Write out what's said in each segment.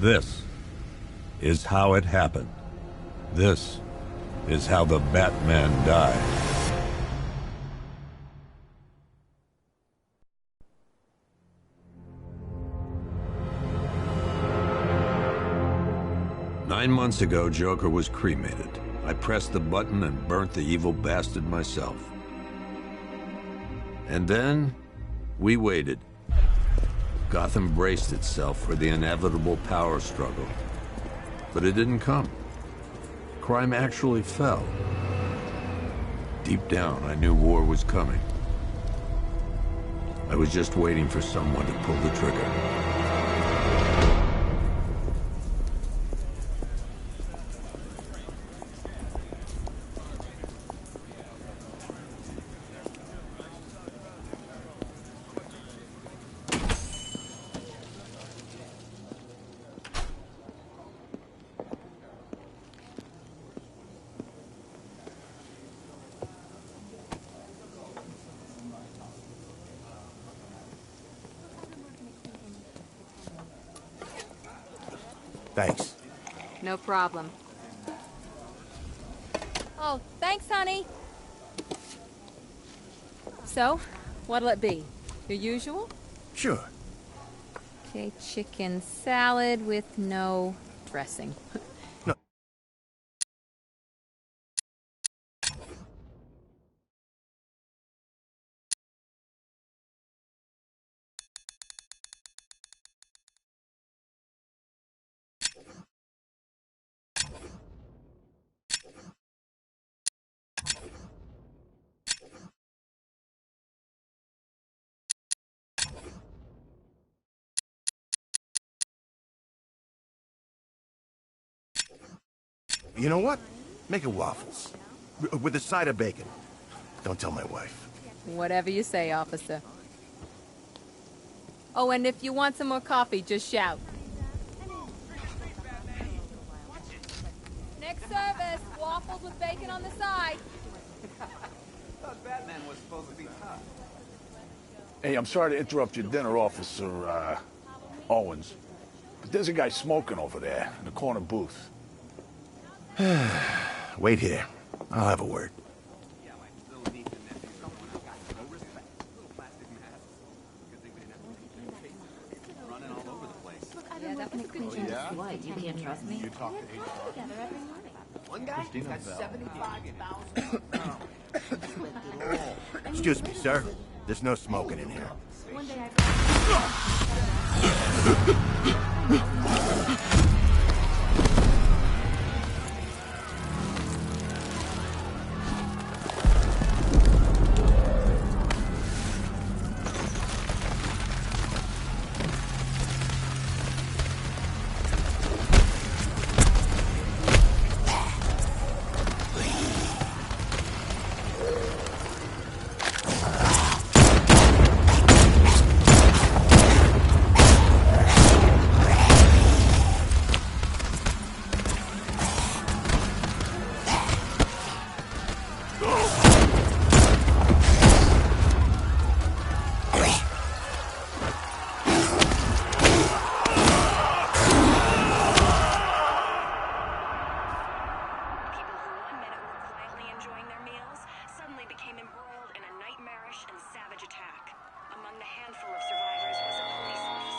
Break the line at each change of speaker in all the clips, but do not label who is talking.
This is how it happened. This is how the Batman died. 9 months ago, Joker was cremated. I pressed the button and burnt the evil bastard myself. And then, we waited. Gotham braced itself for the inevitable power struggle. But it didn't come. Crime actually fell. Deep down, I knew war was coming. I was just waiting for someone to pull the trigger.
Thanks.
No problem. Oh, thanks, honey. So, what'll it be? Your usual?
Sure.
Okay, chicken salad with no dressing.
No. You know what? Make it waffles. With a side of bacon. Don't tell my wife.
Whatever you say, officer. Oh, and if you want some more coffee, just shout. Next service, waffles with bacon on the side.
I thought Batman was supposed to be tough.
Hey, I'm sorry to interrupt your dinner, Officer, Owens. But there's a guy smoking over there in the corner booth.
Wait here. I'll have a word.
Yeah, my little niece and nephew don't want to got no respect. Little plastic masks. Good thing we didn't have to running all over the place.
Yeah, that was a good job.
What, you can't trust me?
You talk to HR.
One guy has got 75,000 pounds.
Excuse me, sir. There's no smoking in here.
One day I...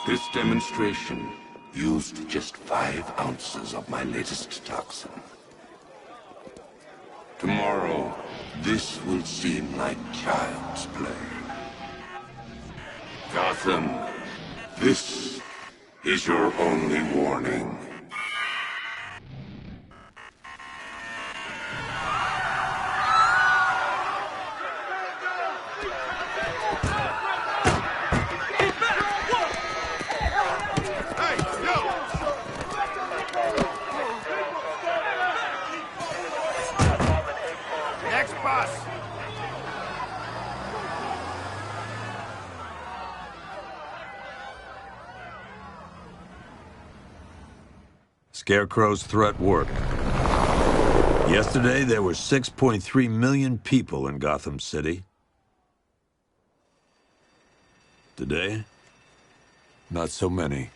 This demonstration used just 5 ounces of my latest toxin. Tomorrow, this will seem like child's play. Gotham, this is your only warning.
Scarecrow's threat worked. Yesterday, there were 6.3 million people in Gotham City. Today, not so many.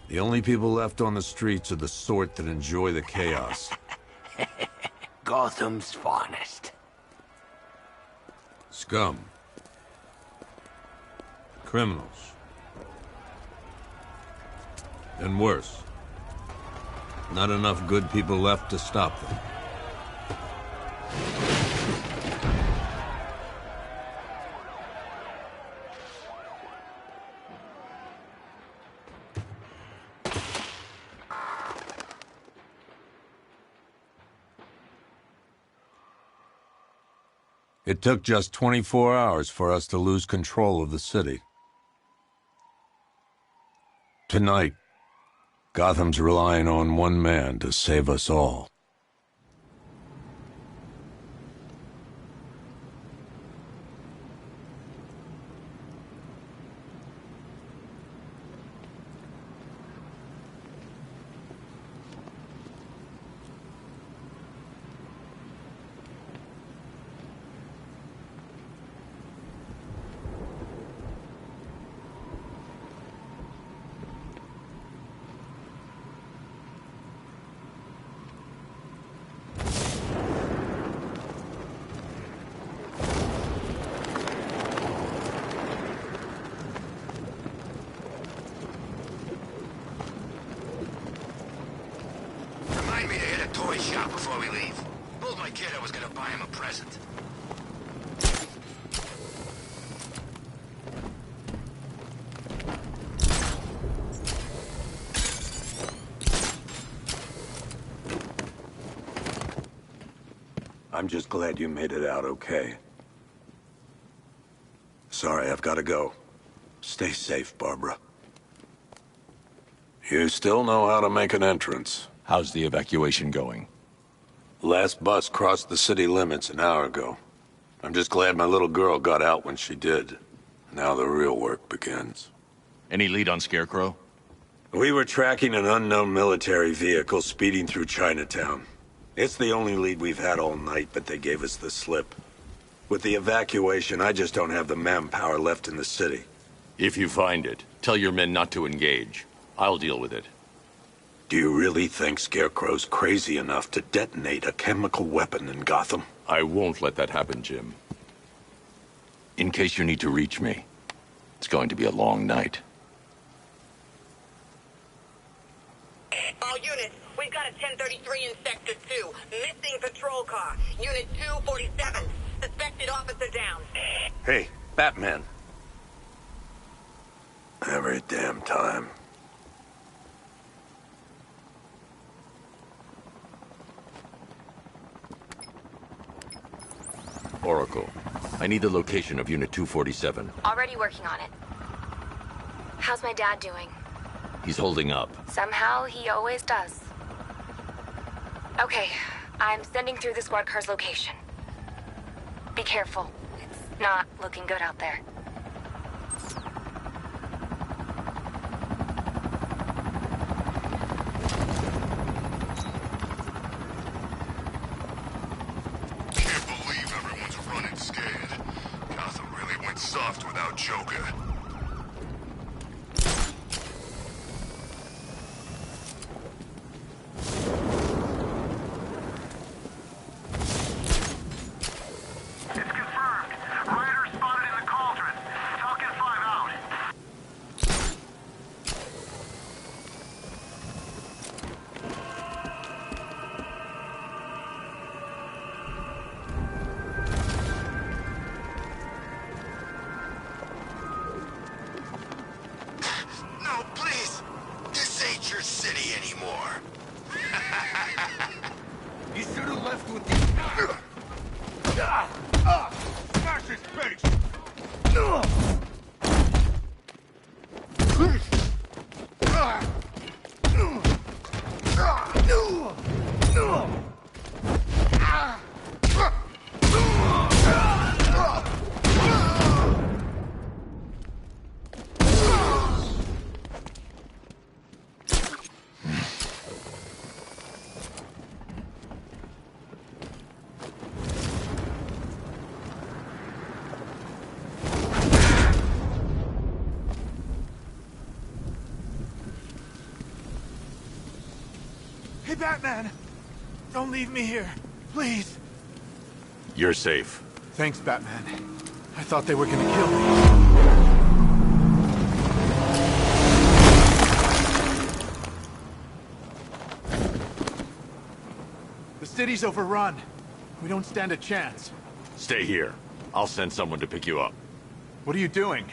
The only people left on the streets are the sort that enjoy the chaos.
Gotham's finest.
Scum. Criminals. And worse. Not enough good people left to stop them. It took just 24 hours for us to lose control of the city. Tonight, Gotham's relying on one man to save us all.
Remind me to hit a toy shop before we leave. Told my kid I was gonna buy him a present.
I'm just glad you made it out okay. Sorry, I've got to go. Stay safe, Barbara. You still know how to make an entrance.
How's the evacuation going?
Last bus crossed the city limits an hour ago. I'm just glad my little girl got out when she did. Now the real work begins.
Any lead on Scarecrow?
We were tracking an unknown military vehicle speeding through Chinatown. It's the only lead we've had all night, but they gave us the slip. With the evacuation, I just don't have the manpower left in the city.
If you find it, tell your men not to engage. I'll deal with it.
Do you really think Scarecrow's crazy enough to detonate a chemical weapon in Gotham?
I won't let that happen, Jim. In case you need to reach me, it's going to be a long night.
All units, we've got a 1033 in Sector 2. Missing patrol car. Unit 247. Suspected officer down.
Hey, Batman.
Every damn time.
Oracle, I need the location of Unit 247.
Already working on it. How's my dad doing?
He's holding up.
Somehow, he always does. Okay, I'm sending through the squad car's location. Be careful. It's not looking good out there.
Can't believe everyone's running scared. Gotham really went soft without Joker. No, please! This ain't your city anymore.
You should have left with the... Smash his face!
Hey, Batman! Don't leave me here. Please.
You're safe.
Thanks, Batman. I thought they were gonna kill me. The city's overrun. We don't stand a chance.
Stay here. I'll send someone to pick you up.
What are you doing?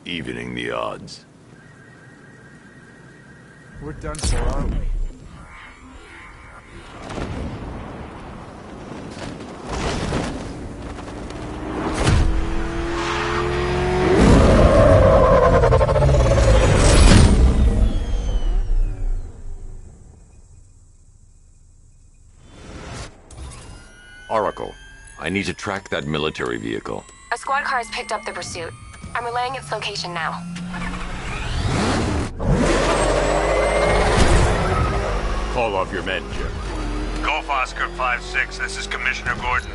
Evening the odds.
We're done for, aren't we?
Oracle, I need to track that military vehicle.
A squad car has picked up the pursuit. I'm relaying its location now.
Call off your men, Jim.
Golf Oscar 5-6, this is Commissioner Gordon.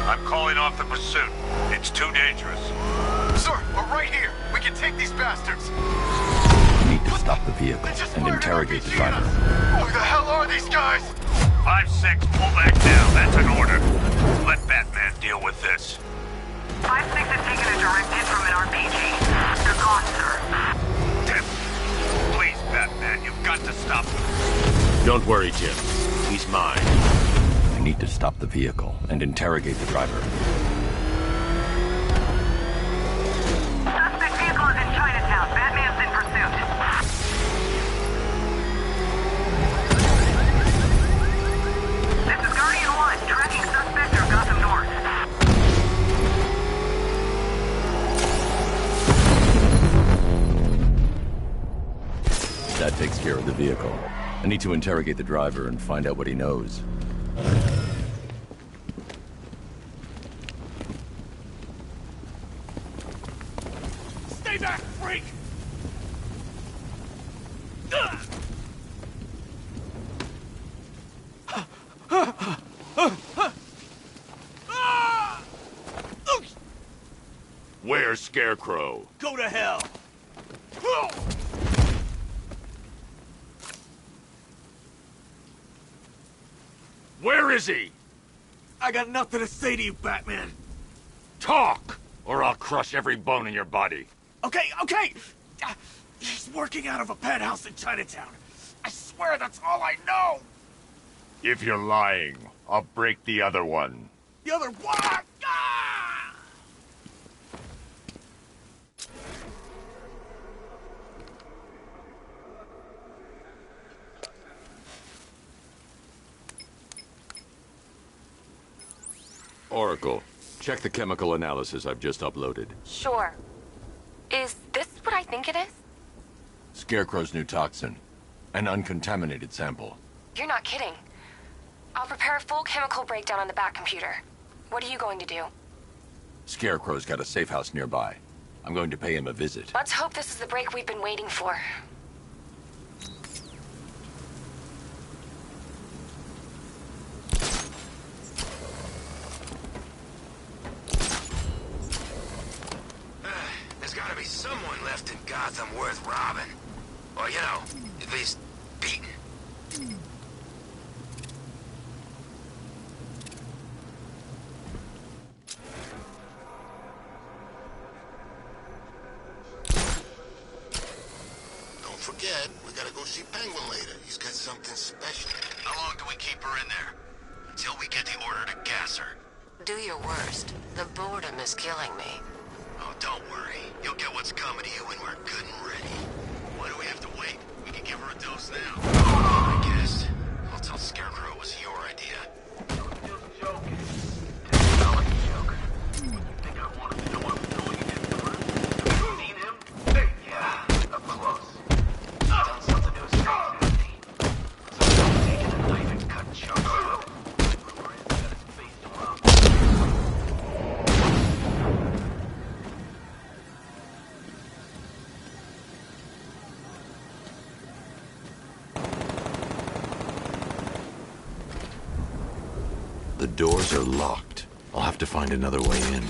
I'm calling off the pursuit. It's too dangerous.
Sir, we're right here. We can take these bastards.
You need to stop the vehicle and interrogate the driver.
Who the hell are these guys?
5-6, pull back down. That's an order. Let Batman deal with this.
5-6 has taken a direct hit from an RPG. They're gone, sir.
Tim, please, Batman, you've got to stop them.
Don't worry, Jim. He's mine. I need to stop the vehicle and interrogate the driver.
Suspect vehicle is in Chinatown. Batman's in pursuit. This is Guardian 1, tracking suspect near Gotham North.
That takes care of the vehicle. I need to interrogate the driver and find out what he knows.
Stay back, freak!
Where's Scarecrow?
Go to hell!
Where is he?
I got nothing to say to you, Batman.
Talk, or I'll crush every bone in your body.
Okay. He's working out of a penthouse in Chinatown. I swear that's all I know.
If you're lying, I'll break the other one.
The other one. Ah!
Oracle, check the chemical analysis I've just uploaded.
Sure. Is this what I think it is?
Scarecrow's new toxin. An uncontaminated sample.
You're not kidding. I'll prepare a full chemical breakdown on the back computer. What are you going to do?
Scarecrow's got a safe house nearby. I'm going to pay him a visit.
Let's hope this is the break we've been waiting for.
There's gotta be someone left in Gotham worth robbing. Or, you know, at least beating.
Don't forget, we gotta go see Penguin later. He's got something special. How long do we keep her in there? Until we get the order to gas her.
Do your worst. The boredom is killing me.
Oh, don't worry. You'll get what's coming to you when we're good and ready. Why do we have to wait? We can give her a dose now. I guess. I'll tell Scarecrow it was your idea.
Just joking. Technology joke. You think I wanted to know what I'm doing against the rest? Seen him? Yeah, up close. Done something to his face, hasn't he? So I'm taking a knife and cut chunks out. Lorenz got his face torn off.
The doors are locked. I'll have to find another way in.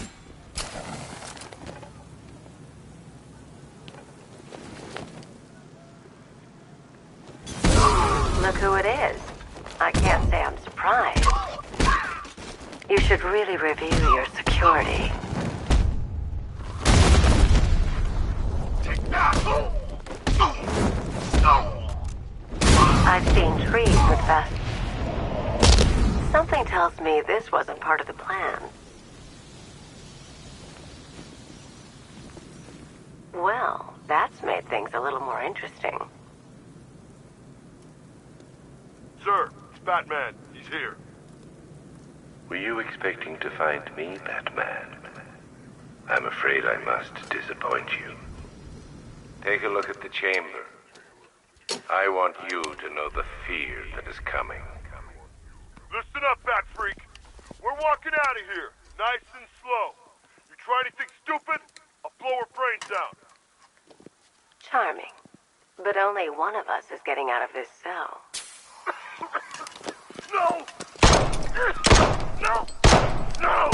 Look who it is. I can't say I'm surprised. You should really review your security. I've seen trees with vests. Something tells me this wasn't part of the plan. Well, that's made things a little more interesting.
Sir, it's Batman. He's here.
Were you expecting to find me, Batman? I'm afraid I must disappoint you. Take a look at the chamber. I want you to know the fear that is coming.
Listen up, Bat Freak. We're walking out of here, nice and slow. You try anything stupid, I'll blow her brains out.
Charming. But only one of us is getting out of this cell.
No! No! No!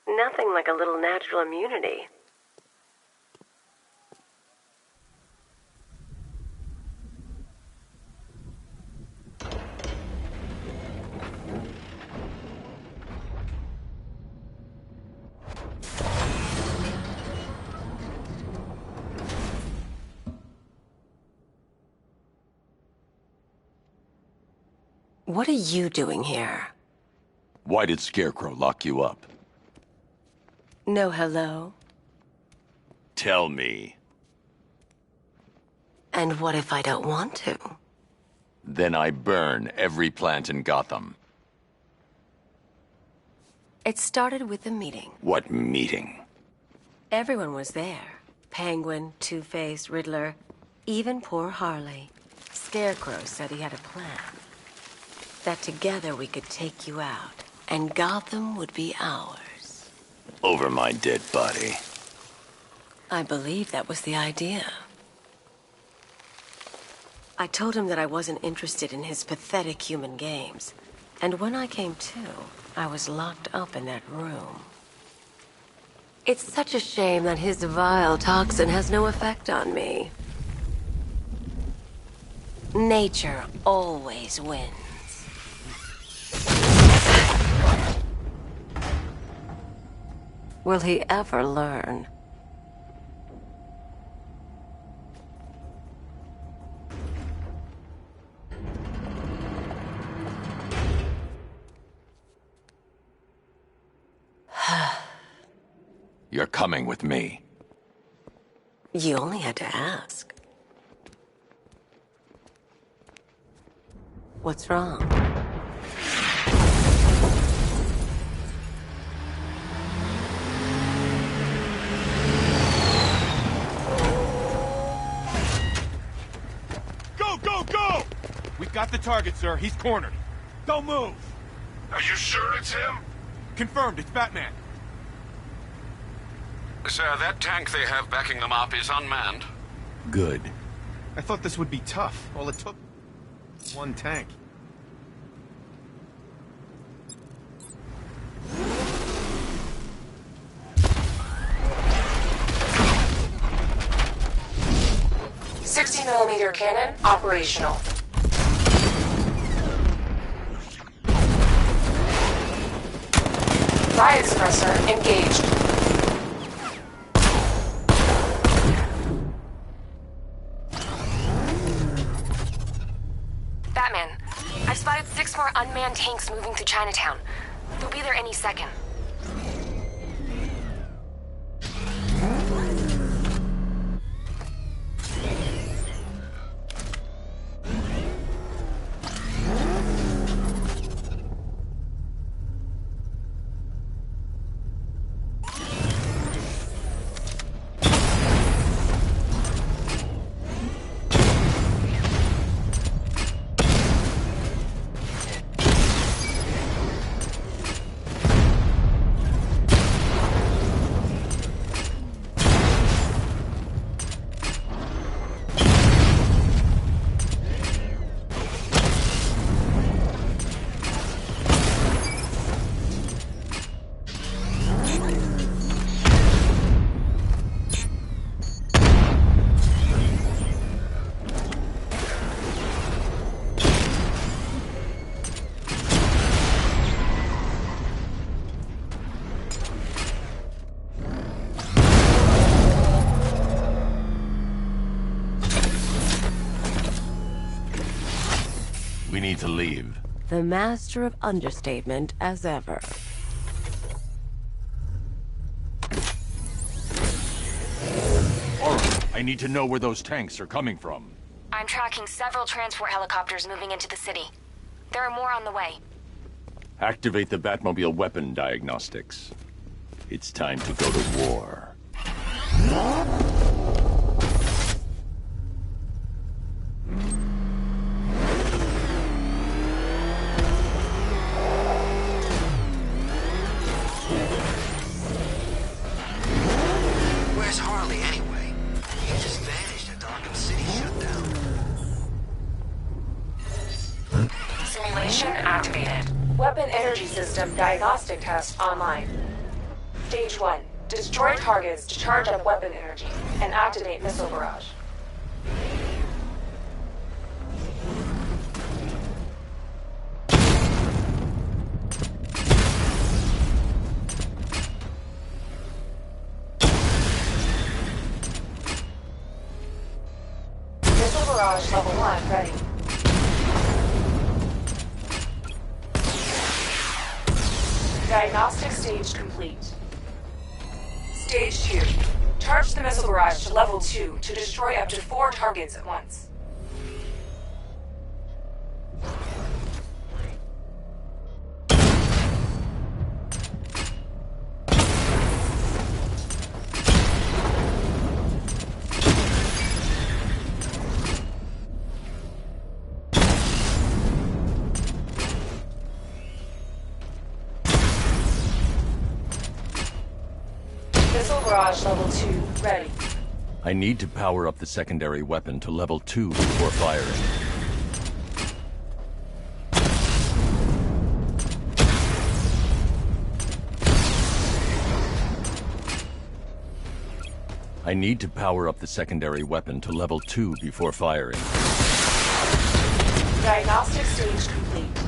Nothing like a little natural immunity. What are you doing here?
Why did Scarecrow lock you up?
No hello?
Tell me.
And what if I don't want to?
Then I burn every plant in Gotham.
It started with a meeting.
What meeting?
Everyone was there. Penguin, Two-Face, Riddler, even poor Harley. Scarecrow said he had a plan. That together we could take you out, and Gotham would be ours.
Over my dead body.
I believe that was the idea. I told him that I wasn't interested in his pathetic human games. And when I came to, I was locked up in that room. It's such a shame that his vile toxin has no effect on me. Nature always wins. Will he ever learn?
You're coming with me.
You only had to ask. What's wrong?
Go! We've got the target, sir. He's cornered. Don't move!
Are you sure it's him?
Confirmed, it's Batman.
Sir, that tank they have backing them up is unmanned.
Good.
I thought this would be tough. All it took... one tank.
.60mm cannon operational. Riot suppressor engaged. Batman, I've spotted 6 more unmanned tanks moving through Chinatown. They'll be there any second.
We need to leave.
The master of understatement as ever.
Alright, I need to know where those tanks are coming from.
I'm tracking several transport helicopters moving into the city. There are more on the way.
Activate the Batmobile weapon diagnostics. It's time to go to war.
Where's Harley anyway? He just vanished after Arkham City shut down.
Simulation activated. Weapon energy system diagnostic test online. Stage 1. Destroy targets to charge up weapon energy and activate missile barrage. Missile barrage level 1 ready. Diagnostic stage complete. Stage 2. Charge the missile barrage to level 2 to destroy up to 4 targets at once. Missile barrage level 2 ready.
I need to power up the secondary weapon to level 2 before firing. I need to power up the secondary weapon to level 2 before firing.
Diagnostic stage complete.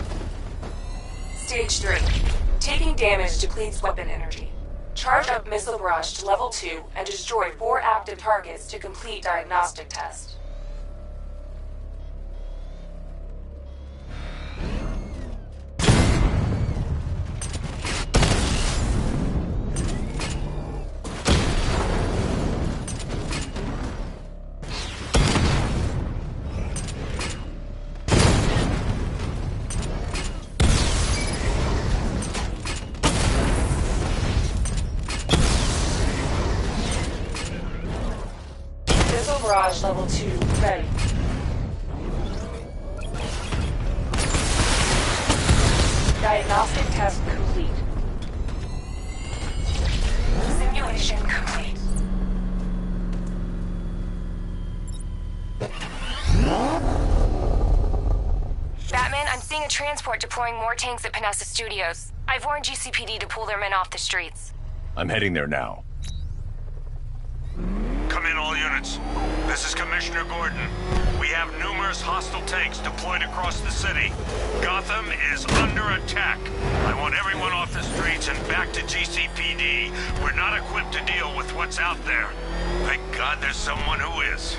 Stage 3. Taking damage depletes weapon energy. Charge up missile barrage to level 2 and destroy 4 active targets to complete diagnostic test. Barrage level 2 ready. Diagnostic test complete. Simulation complete. Batman, I'm seeing a transport deploying more tanks at Panessa Studios. I've warned GCPD to pull their men off the streets.
I'm heading there now.
Come in, all units. This is Commissioner Gordon. We have numerous hostile tanks deployed across the city. Gotham is under attack. I want everyone off the streets and back to GCPD. We're not equipped to deal with what's out there. Thank God there's someone who is.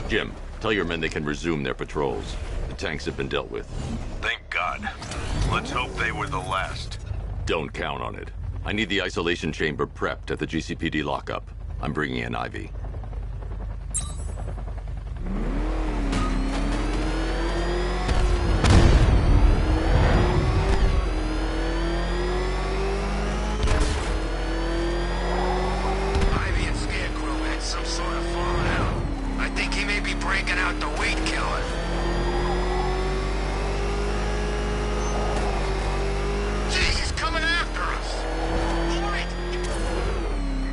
Jim, tell your men they can resume their patrols. The tanks have been dealt with.
Thank God. Let's hope they were the last.
Don't count on it. I need the isolation chamber prepped at the GCPD lockup. I'm bringing in Ivy.
Ivy and Scarecrow had some sort of falling out. I think he may be breaking out the weed killer. Gee, he's coming after us!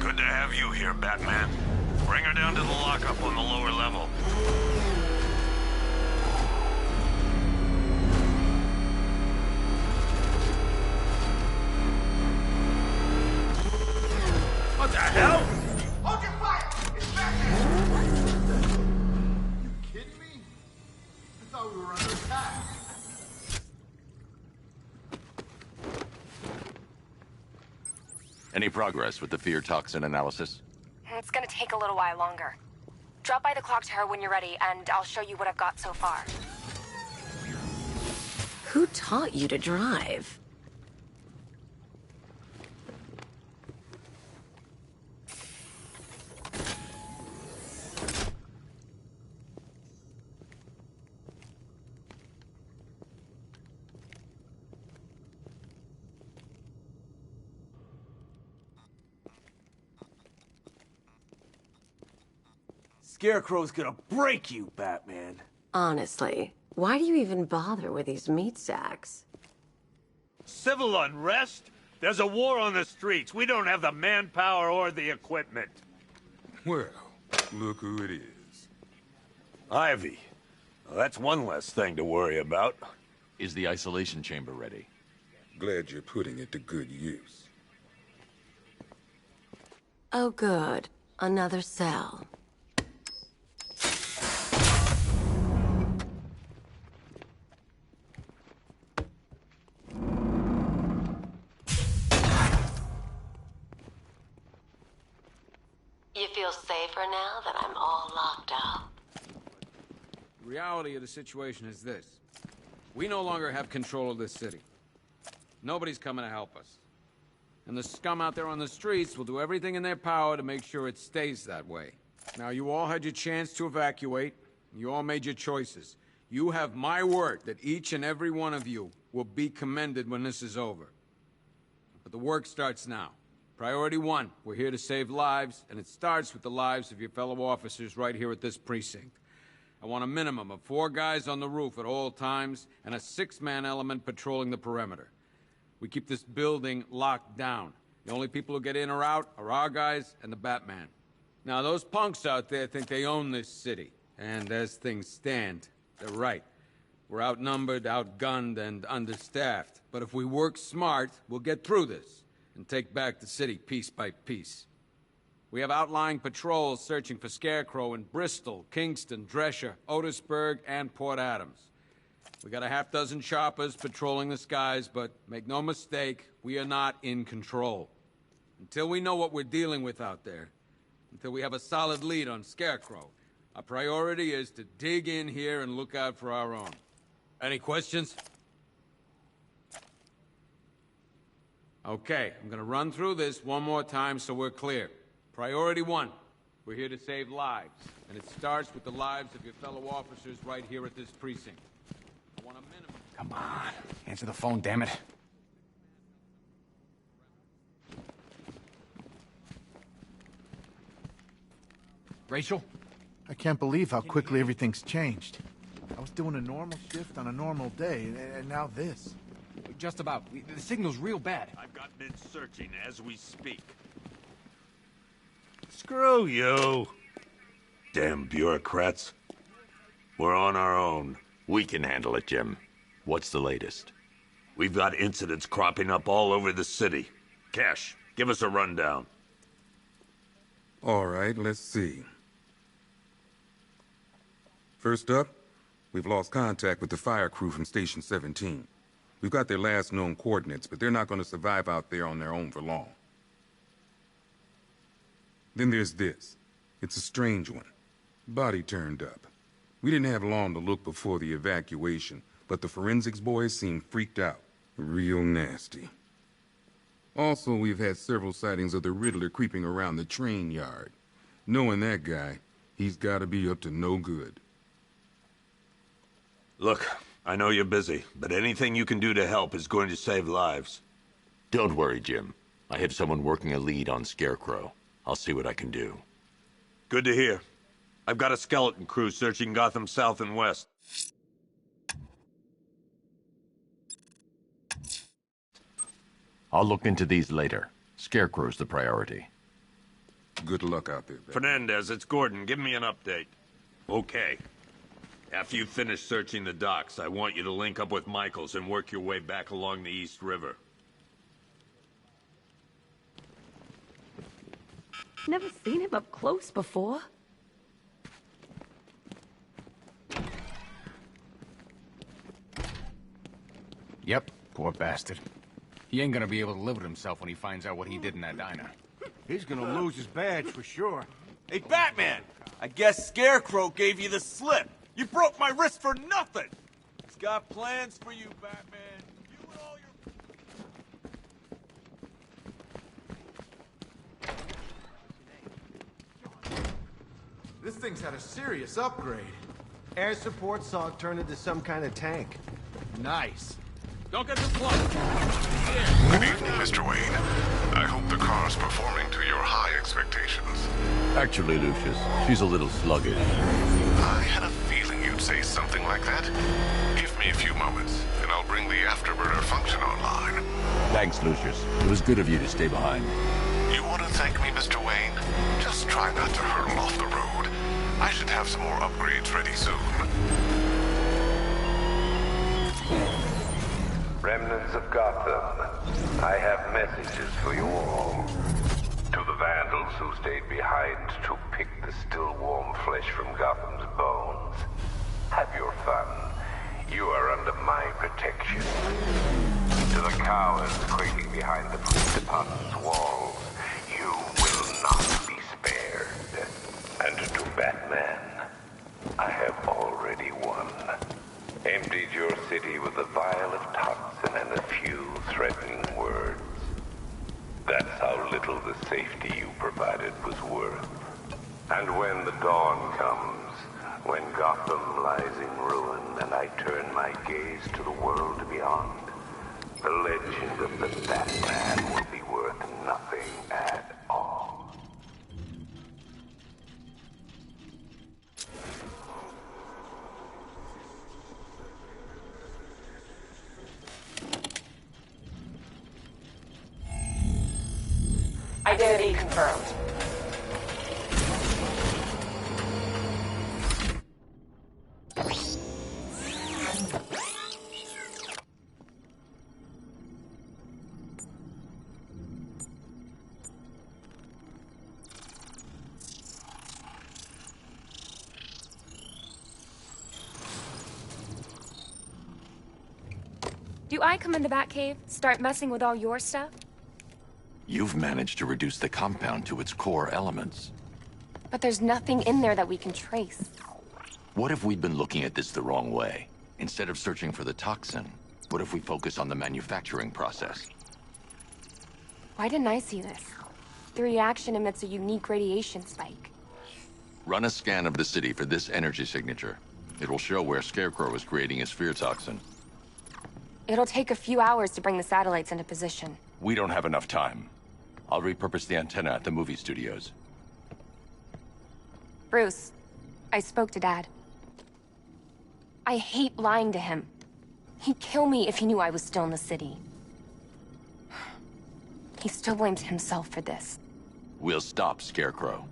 Good to have you here, Batman.
thought we were under attack.
Any progress with the fear toxin analysis?
It's gonna take a little while longer. Drop by the clock tower when you're ready, and I'll show you what I've got so far.
Who taught you to drive?
Scarecrow's gonna break you, Batman.
Honestly, why do you even bother with these meat sacks?
Civil unrest? There's a war on the streets. We don't have the manpower or the equipment.
Well, look who it is.
Ivy. Well, that's one less thing to worry about.
Is the isolation chamber ready?
Glad you're putting it to good use.
Oh, good. Another cell. You feel safer now that I'm all locked up?
The reality of the situation is this. We no longer have control of this city. Nobody's coming to help us. And the scum out there on the streets will do everything in their power to make sure it stays that way. Now, you all had your chance to evacuate. You all made your choices. You have my word that each and every one of you will be commended when this is over. But the work starts now. Priority 1, we're here to save lives, and it starts with the lives of your fellow officers right here at this precinct. I want a minimum of 4 guys on the roof at all times, and a 6-man element patrolling the perimeter. We keep this building locked down. The only people who get in or out are our guys and the Batman. Now, those punks out there think they own this city, and as things stand, they're right. We're outnumbered, outgunned, and understaffed. But if we work smart, we'll get through this and take back the city piece by piece. We have outlying patrols searching for Scarecrow in Bristol, Kingston, Drescher, Otisburg, and Port Adams. We got a half-dozen choppers patrolling the skies, but make no mistake, we are not in control. Until we know what we're dealing with out there, until we have a solid lead on Scarecrow, our priority is to dig in here and look out for our own. Any questions? Okay, I'm gonna run through this one more time so we're clear. Priority 1, we're here to save lives, and it starts with the lives of your fellow officers right here at this precinct. I want a minimum.
Come on, answer the phone, damn it. Rachel?
I can't believe how quickly everything's changed. I was doing a normal shift on a normal day, and now this.
Just about. The signal's real bad.
I've got men searching as we speak. Screw you. Damn bureaucrats. We're on our own.
We can handle it, Jim. What's the latest?
We've got incidents cropping up all over the city. Cash, give us a rundown.
All right, let's see. First up, we've lost contact with the fire crew from Station 17. We've got their last known coordinates, but they're not going to survive out there on their own for long. Then there's this. It's a strange one. Body turned up. We didn't have long to look before the evacuation, but the forensics boys seemed freaked out. Real nasty. Also, we've had several sightings of the Riddler creeping around the train yard. Knowing that guy, he's got to be up to no good.
Look, I know you're busy, but anything you can do to help is going to save lives.
Don't worry, Jim. I have someone working a lead on Scarecrow. I'll see what I can do.
Good to hear. I've got a skeleton crew searching Gotham South and West.
I'll look into these later. Scarecrow's the priority.
Good luck out there, Batman.
Fernandez, it's Gordon. Give me an update. Okay. After you finish searching the docks, I want you to link up with Michaels and work your way back along the East River.
Never seen him up close before.
Yep, poor bastard. He ain't gonna be able to live with himself when he finds out what he did in that diner.
He's gonna lose his badge for sure.
Hey, Batman! I guess Scarecrow gave you the slip. You broke my wrist for nothing! He's got plans for you, Batman. You and all your...
This thing's had a serious upgrade.
Air support saw it turn into some kind of tank.
Nice.
Don't get too close.
Good evening, Mr. Wayne. I hope the car's performing to your high expectations.
Actually, Lucius, she's a little sluggish.
I had a feeling you'd say something like that. Give me a few moments, and I'll bring the afterburner function online.
Thanks, Lucius. It was good of you to stay behind.
You want to thank me, Mr. Wayne? Just try not to hurtle off the road. I should have some more upgrades ready soon.
Remnants of Gotham, I have messages for you all. To the vandals who stayed behind to pick the still warm flesh from Gotham's bones, have your fun. You are under my protection. To the cowards quaking behind the police department's walls, you will not be spared. And to Batman, I have already won. Emptied your city with a vial of toxin and a few threatening words. That's how little the safety you provided was worth. And when the dawn comes, when Gotham lies in ruin and I turn my gaze to the world beyond, the legend of the Batman will be worth nothing at all.
Identity confirmed.
Do I come in the Batcave, start messing with all your stuff?
You've managed to reduce the compound to its core elements.
But there's nothing in there that we can trace.
What if we'd been looking at this the wrong way? Instead of searching for the toxin, what if we focus on the manufacturing process?
Why didn't I see this? The reaction emits a unique radiation spike.
Run a scan of the city for this energy signature. It will show where Scarecrow is creating his fear toxin.
It'll take a few hours to bring the satellites into position.
We don't have enough time. I'll repurpose the antenna at the movie studios.
Bruce, I spoke to Dad. I hate lying to him. He'd kill me if he knew I was still in the city. He still blames himself for this.
We'll stop Scarecrow.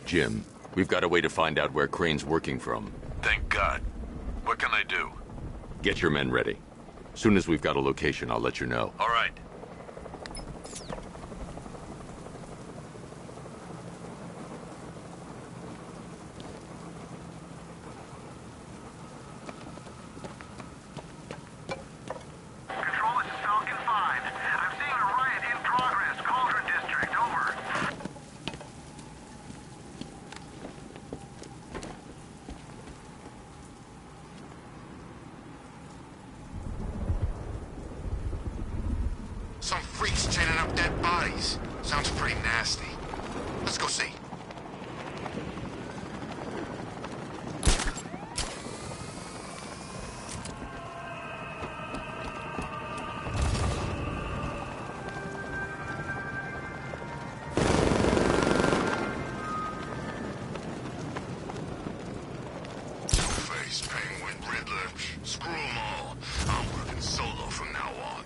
Jim, we've got a way to find out where Crane's working from.
Thank God. What can I do?
Get your men ready. Soon as we've got a location, I'll let you know.
All right.
Control, this is Falcon 5. I'm seeing a riot in progress. Cauldron District, over.
Some freaks chaining up dead bodies. Sounds pretty nasty. Let's go see. Two-Face, Penguin, Riddler, screw 'em all. I'm working solo from now on.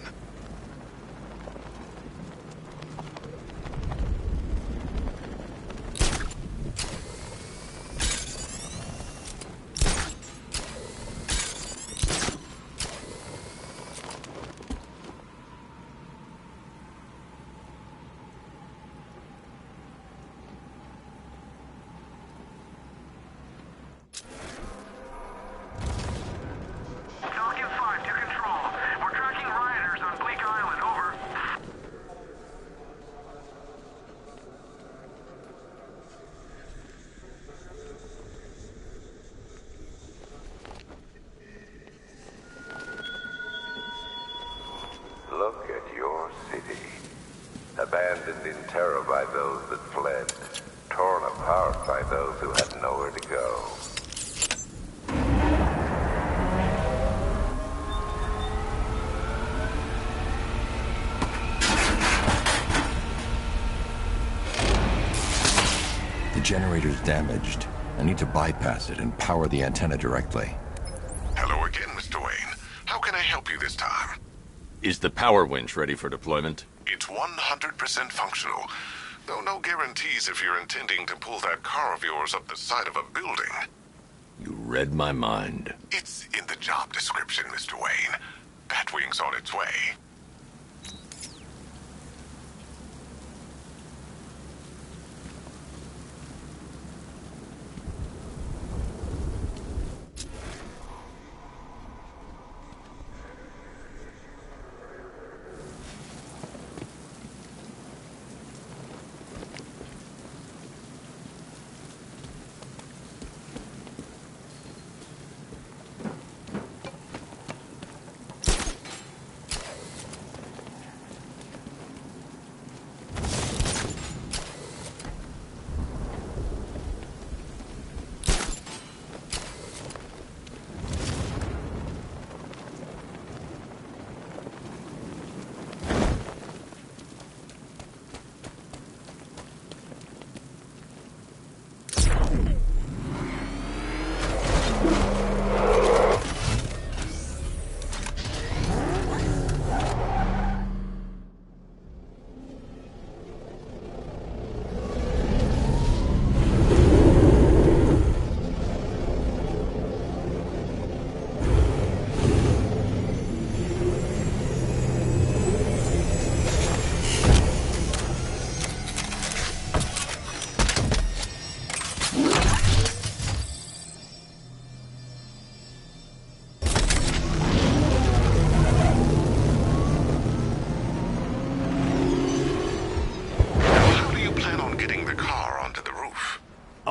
Look at your city. Abandoned in terror by those that fled. Torn apart by those who had nowhere to go.
The generator's damaged. I need to bypass it and power the antenna directly.
Hello again, Mr. Wayne. How can I help you this time?
Is the power winch ready for deployment?
It's 100% functional. Though no guarantees if you're intending to pull that car of yours up the side of a building.
You read my mind.
It's in the job description, Mr. Wayne. Batwing's on its way.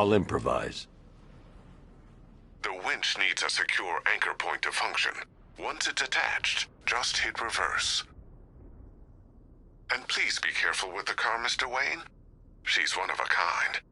I'll improvise.
The winch needs a secure anchor point to function. Once it's attached, just hit reverse. And please be careful with the car, Mr. Wayne. She's one of a kind.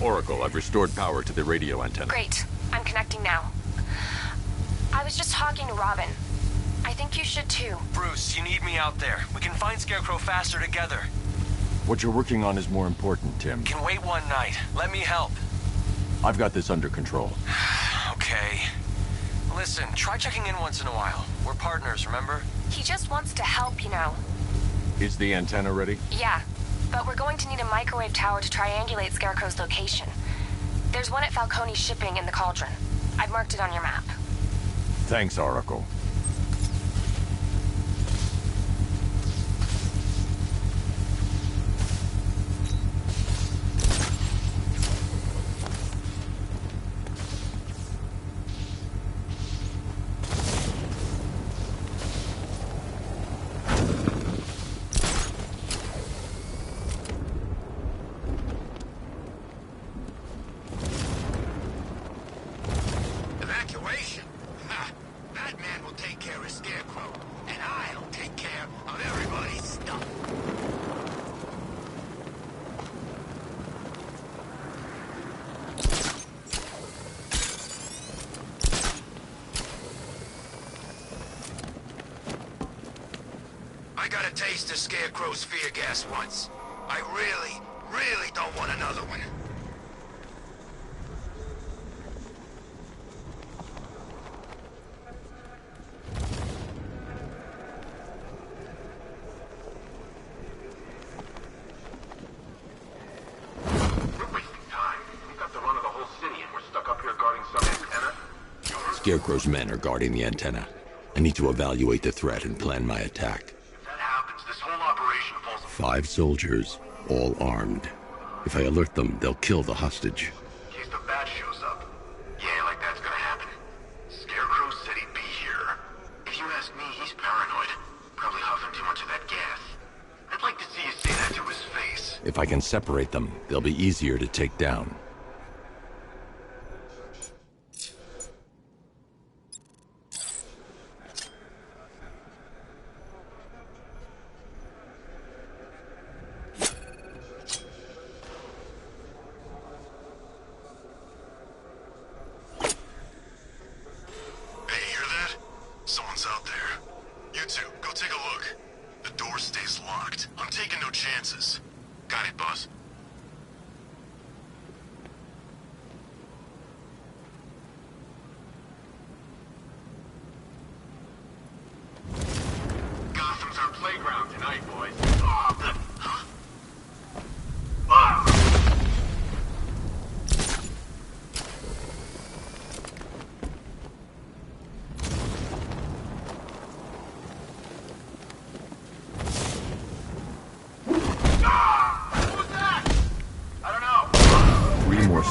Oracle, I've restored power to the radio antenna.
Great. I'm connecting now. I was just talking to Robin. I think you should too.
Bruce, you need me out there. We can find Scarecrow faster together.
What you're working on is more important, Tim.
Can wait one night. Let me help.
I've got this under control.
Okay. Listen, try checking in once in a while. We're partners, remember?
He just wants to help, you know.
Is the antenna ready?
Yeah, but we're going to need a microwave tower to triangulate Scarecrow's location. There's one at Falcone Shipping in the Cauldron. I've marked it on your map.
Thanks, Oracle.
Evacuation? Ha! Batman will take care of Scarecrow, and I'll take care of everybody's stuff. I got a taste of Scarecrow's fear gas once. I really, really don't want another one.
Scarecrow's men are guarding the antenna. I need to evaluate the threat and plan my attack.
If that happens, this whole operation falls apart.
5 soldiers, all armed. If I alert them, they'll kill the hostage.
In case the bat shows up. Yeah, like that's gonna happen. Scarecrow said he'd be here. If you ask me, he's paranoid. Probably huffing too much of that gas. I'd like to see you say that to his face.
If I can separate them, they'll be easier to take down.
Someone's out there. You two, go take a look. The door stays locked. I'm taking no chances. Got it, boss.
Gotham's our playground tonight, boys.
Huh?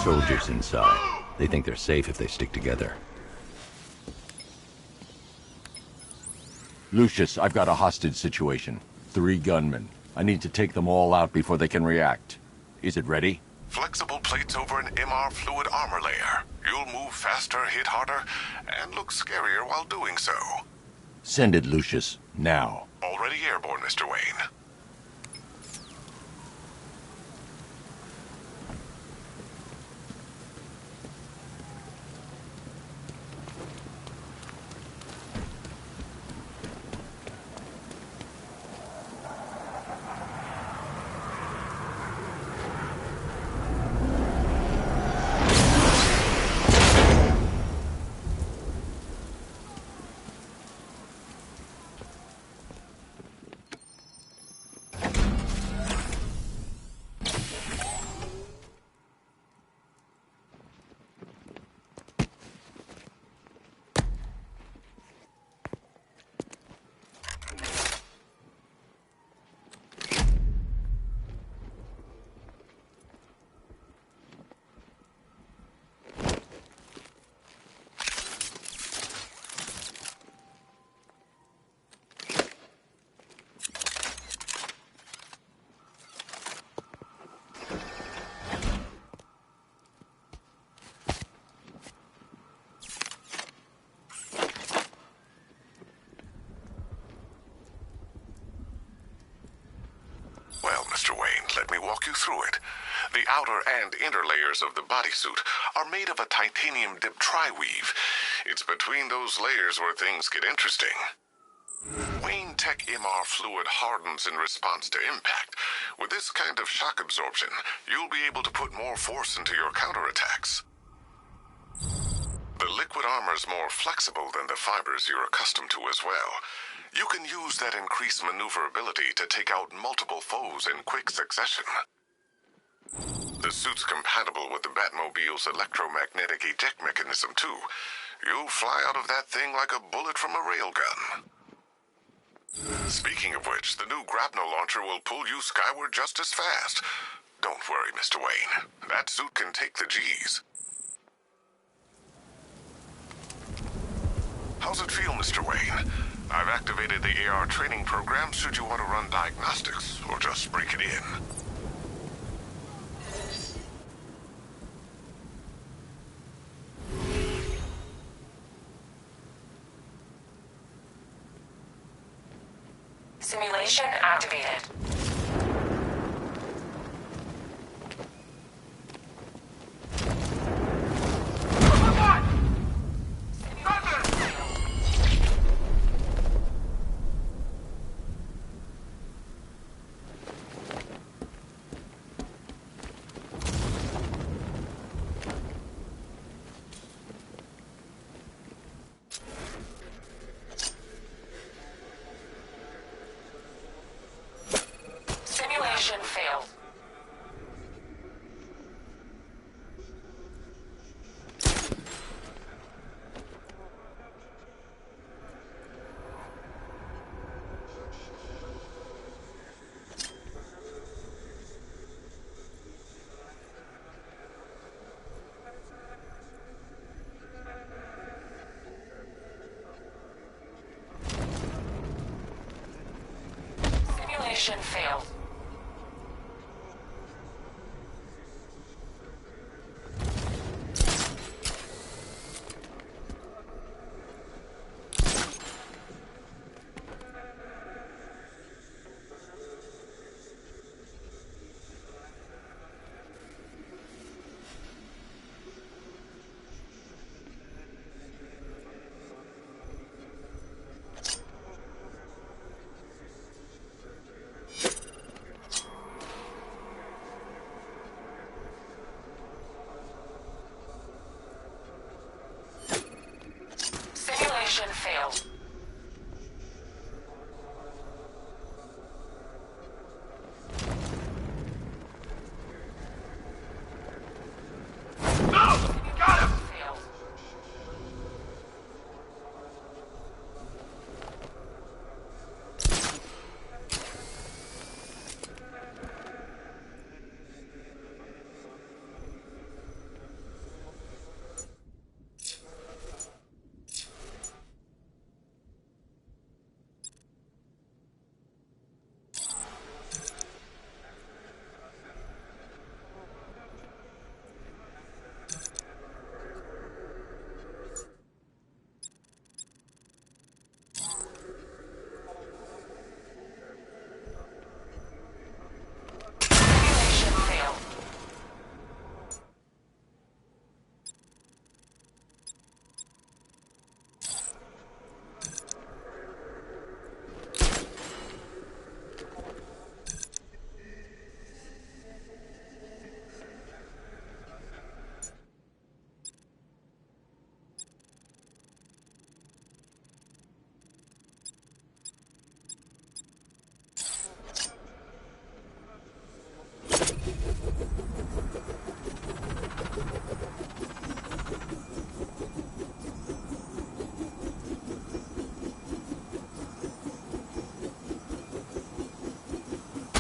Soldiers inside. They think they're safe if they stick together. Lucius, I've got a hostage situation. 3 gunmen. I need to take them all out before they can react. Is it ready?
Flexible plates over an MR fluid armor layer. You'll move faster, hit harder, and look scarier while doing so.
Send it, Lucius. Now.
Already airborne, Mr. Wayne. Mr. Wayne. Let me walk you through it. The outer and inner layers of the bodysuit are made of a titanium dip tri-weave. It's between those layers where things get interesting. Wayne Tech MR fluid hardens in response to impact. With this kind of shock absorption, you'll be able to put more force into your counterattacks. The liquid armor's more flexible than the fibers you're accustomed to as well. You can use that increased maneuverability to take out multiple foes in quick succession. The suit's compatible with the Batmobile's electromagnetic eject mechanism, too. You'll fly out of that thing like a bullet from a railgun. Speaking of which, the new grapnel launcher will pull you skyward just as fast. Don't worry, Mr. Wayne. That suit can take the G's. How's it feel, Mr. Wayne? I've activated the AR training program should you want to run diagnostics, or just break it in.
Simulation activated. Simulation failed. Simulation failed. Simulation failed.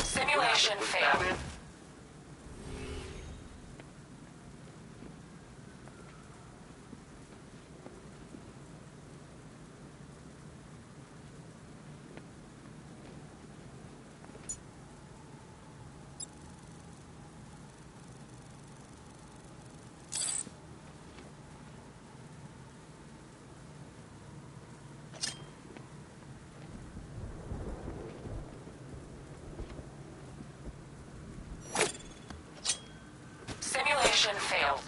Simulation failed. Simulation failed.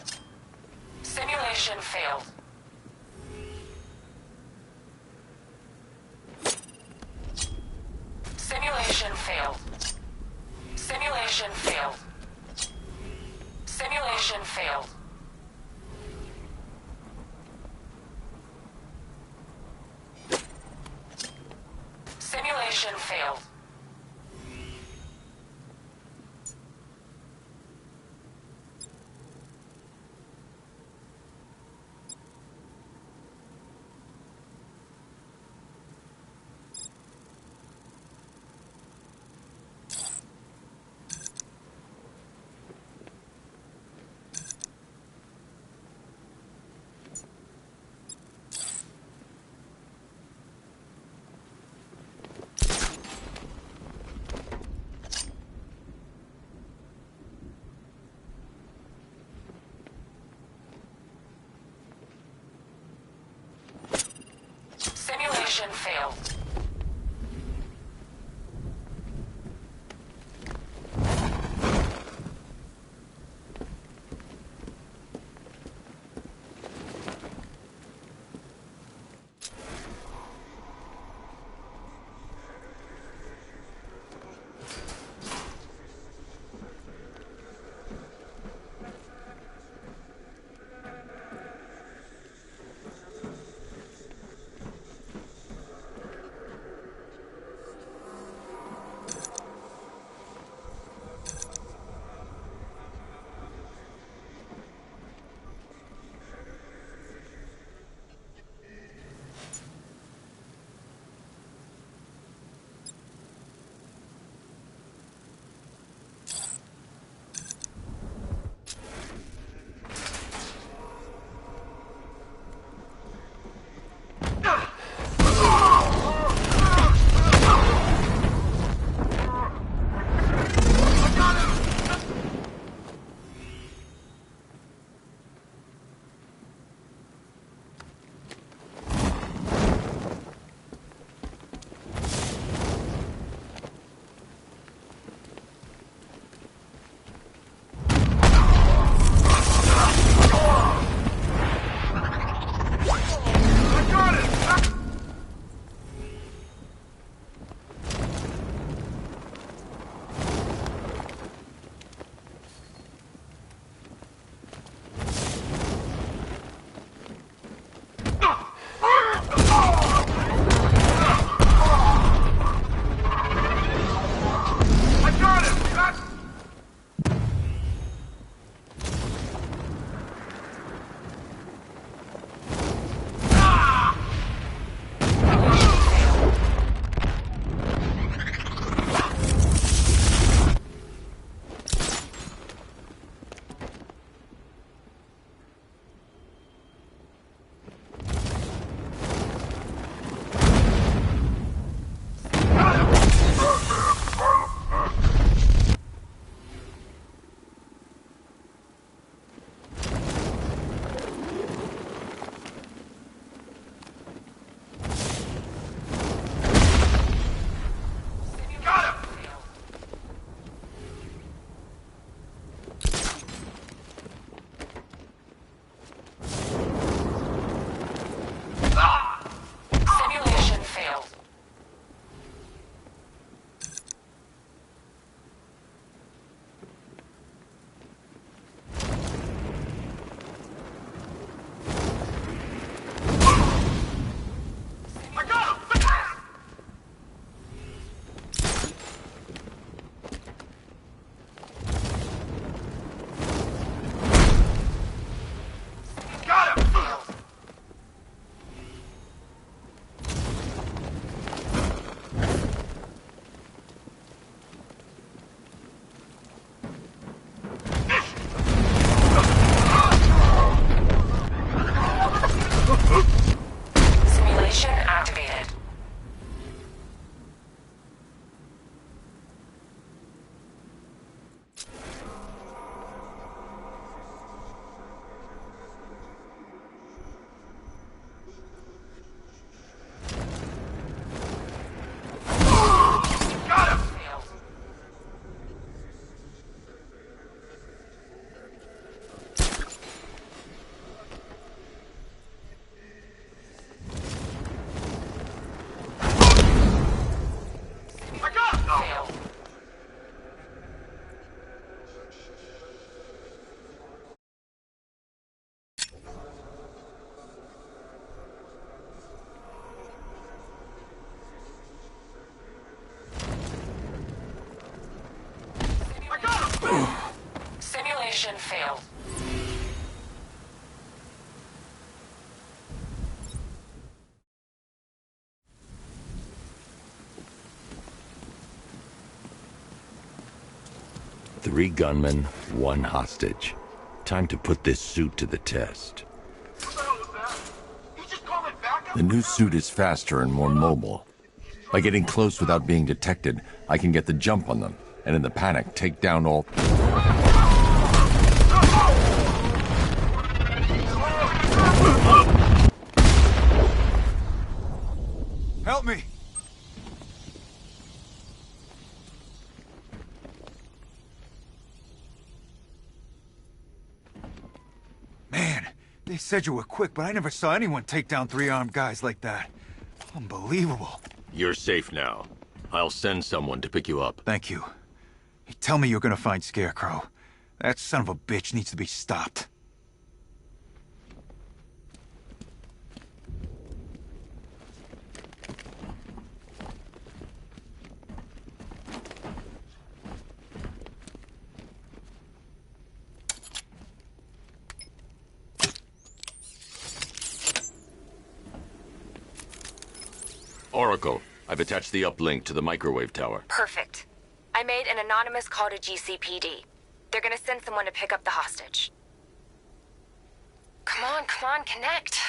Simulation failed. Simulation failed. Simulation failed. Simulation failed. Simulation failed. Simulation failed. Mission failed.
Three gunmen, one hostage. Time to put this suit to the test. The new suit is faster and more mobile. By getting close without being detected, I can get the jump on them, and in the panic, take down all...
Help me! Man, they said you were quick, but I never saw anyone take down three-armed guys like that. Unbelievable.
You're safe now. I'll send someone to pick you up.
Thank you. Hey, tell me you're gonna find Scarecrow. That son of a bitch needs to be stopped.
Oracle, I've attached the uplink to the microwave tower.
Perfect. I made an anonymous call to GCPD. They're gonna send someone to pick up the hostage. Come on, connect.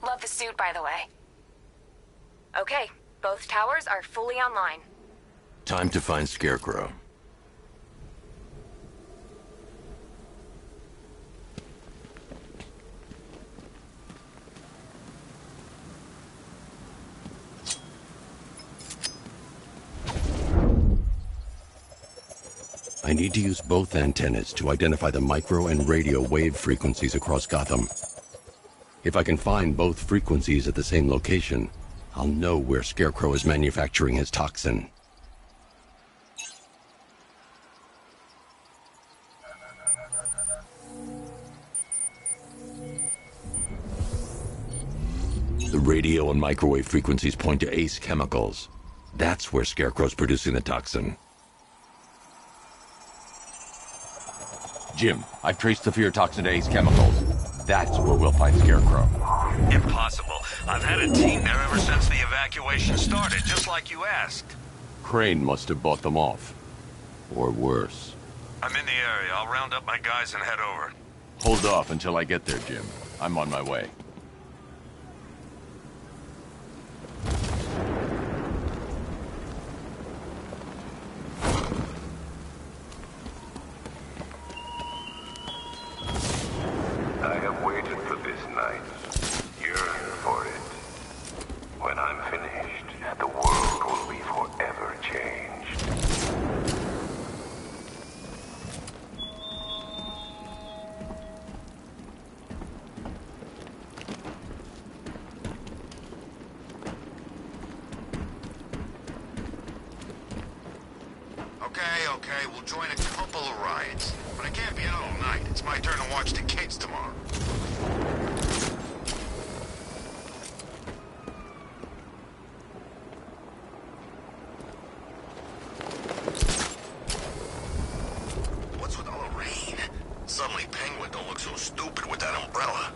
Love the suit, by the way. Okay, both towers are fully online.
Time to find Scarecrow. I need to use both antennas to identify the micro and radio wave frequencies across Gotham. If I can find both frequencies at the same location, I'll know where Scarecrow is manufacturing his toxin. The radio and microwave frequencies point to Ace Chemicals. That's where Scarecrow's producing the toxin. Jim, I've traced the fear toxin to Ace Chemicals. That's where we'll find Scarecrow.
Impossible. I've had a team there ever since the evacuation started, just like you asked.
Crane must have bought them off. Or worse.
I'm in the area. I'll round up my guys and head over.
Hold off until I get there, Jim. I'm on my way.
I have waited for this night, yearned for it. When I'm finished, the world will be forever changed.
Okay, we'll join a couple of riots. But I can't be out all night. It's my turn to watch the kids tomorrow. What's with all the rain? Suddenly Penguin don't look so stupid with that umbrella.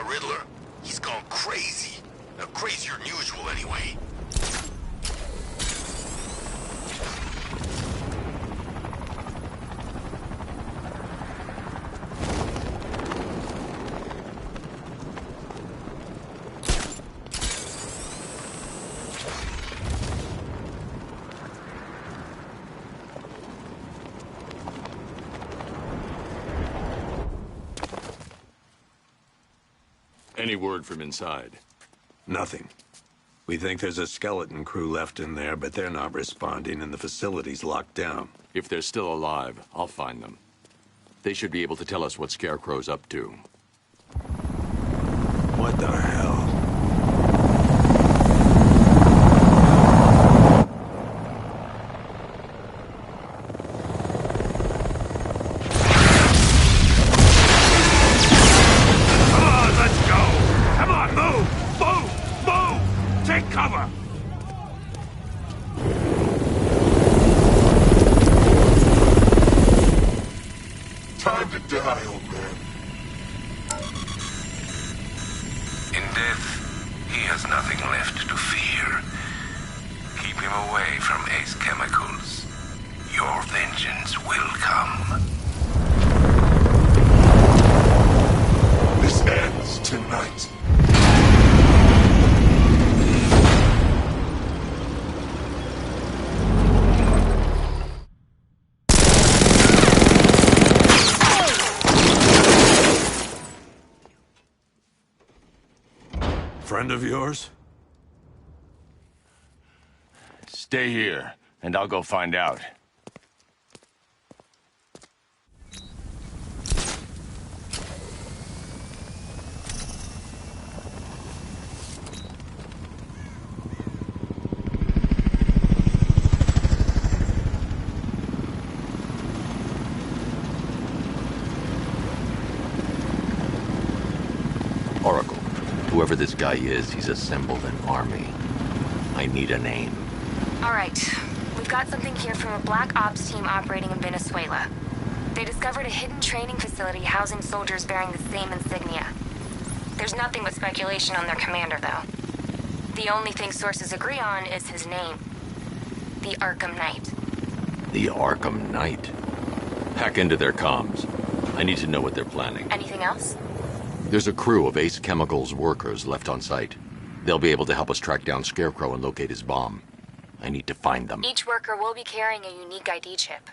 Riddler? He's gone crazy. Crazier than usual, anyway.
Any word from inside?
Nothing. We think there's a skeleton crew left in there, but they're not responding and the facility's locked down.
If they're still alive, I'll find them. They should be able to tell us what Scarecrow's up to.
What the hell?
Come on, let's go! Come on, move! Move! Move! Take cover!
Time to die, old man. In death, he has nothing left to fear. Keep him away from Ace Chemicals. Your vengeance will come. This ends tonight.
Friend of yours?
Stay here, and I'll go find out.
Oracle, whoever this guy is, he's assembled an army. I need a name.
All right. We've got something here from a Black Ops team operating in Venezuela. They discovered a hidden training facility housing soldiers bearing the same insignia. There's nothing but speculation on their commander, though. The only thing sources agree on is his name. The Arkham Knight.
The Arkham Knight? Hack into their comms. I need to know what they're planning.
Anything else?
There's a crew of Ace Chemicals workers left on site. They'll be able to help us track down Scarecrow and locate his bomb. I need to find them.
Each worker will be carrying a unique ID chip.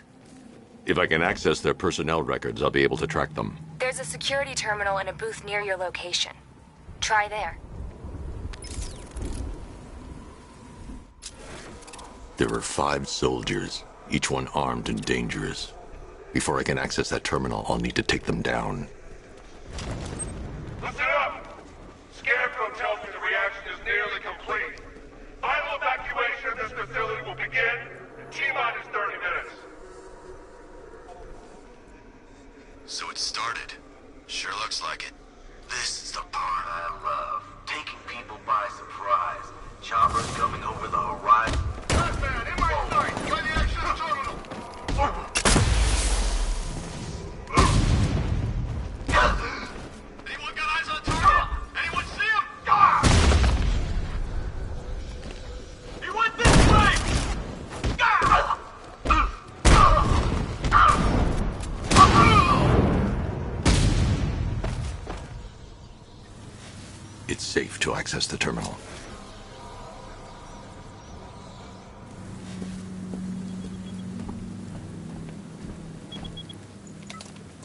If I can access their personnel records, I'll be able to track them.
There's a security terminal in a booth near your location. Try there.
There are 5 soldiers, each one armed and dangerous. Before I can access that terminal, I'll need to take them down.
Listen up! Scarecrow tells me the reaction is nearly complete. Final evacuation of this facility will begin in T-minus 30 minutes.
So it started. Sure looks like it. This is the part I love. Taking people by surprise. Choppers coming over the horizon.
Last man, in my sight! Try the access terminal! Anyone got eyes on the target? Anyone see him? He went this way!
It's safe to access the terminal.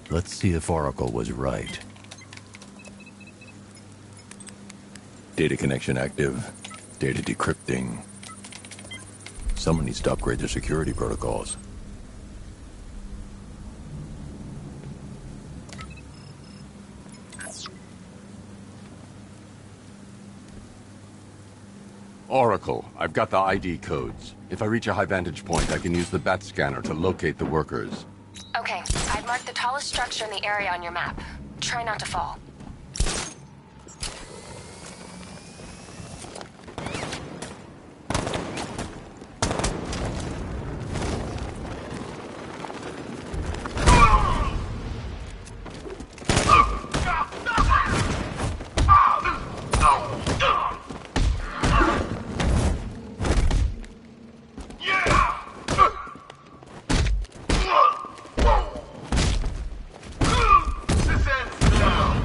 Let's see if Oracle was right. Data connection active. Data decrypting. Someone needs to upgrade their security protocols.
Oracle, I've got the ID codes. If I reach a high vantage point, I can use the bat scanner to locate the workers.
Okay, I've marked the tallest structure in the area on your map. Try not to fall.
This ends now!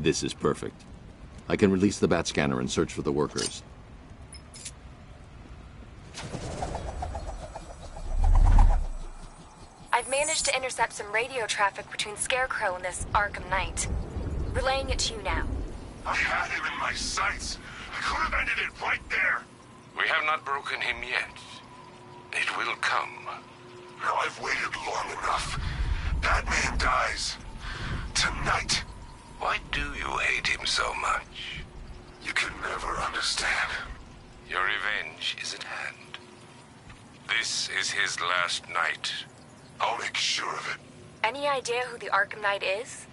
This is perfect. I can release the bat scanner and search for the workers.
I've managed to intercept some radio traffic between Scarecrow and this Arkham Knight. Relaying it to you now.
I had him in my sights. I could have ended it right there.
We have not broken him yet. It will come.
Now I've waited long enough. Batman dies. Tonight.
Why do you hate him so much?
You can never understand.
Your revenge is at hand. This is his last night.
I'll make sure of it.
Any idea who the Arkham Knight is?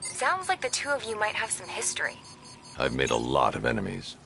Sounds like the two of you might have some history.
I've made a lot of enemies.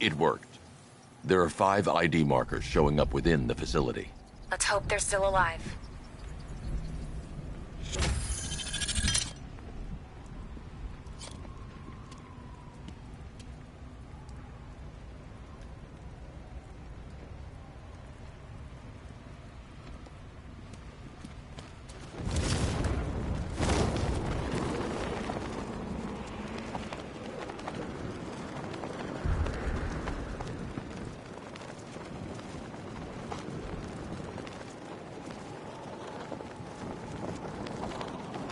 It worked. There are 5 ID markers showing up within the facility.
Let's hope they're still alive.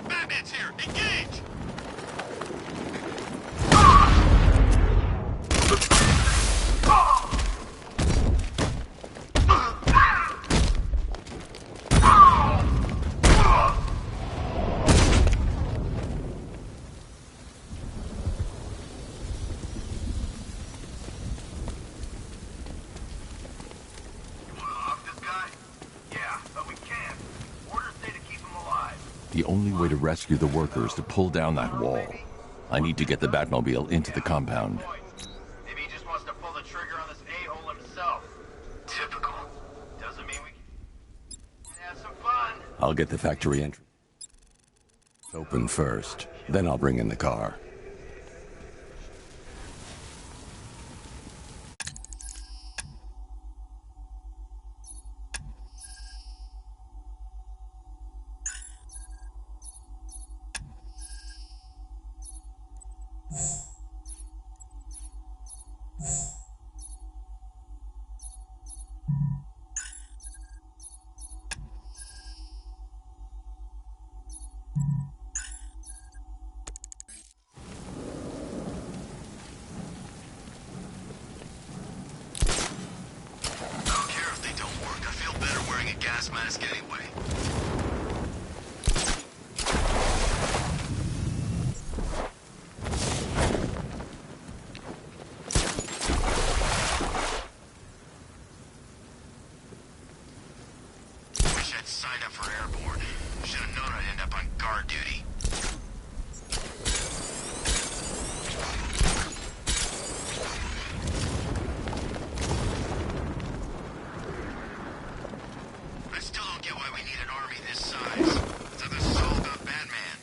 Batman's here! Engage!
The only way to rescue the workers is to pull down that wall. I need to get the Batmobile into the compound.
Maybe he just wants to pull the trigger on this a-hole himself. Typical. Doesn't mean we can have some fun.
I'll get the factory entrance open first, then I'll bring in the car.
Gas mask anyway. Wish I'd signed up for airborne. Should have known I'd end up on guard duty. I still don't get why we need an army this size. I thought this was all about Batman.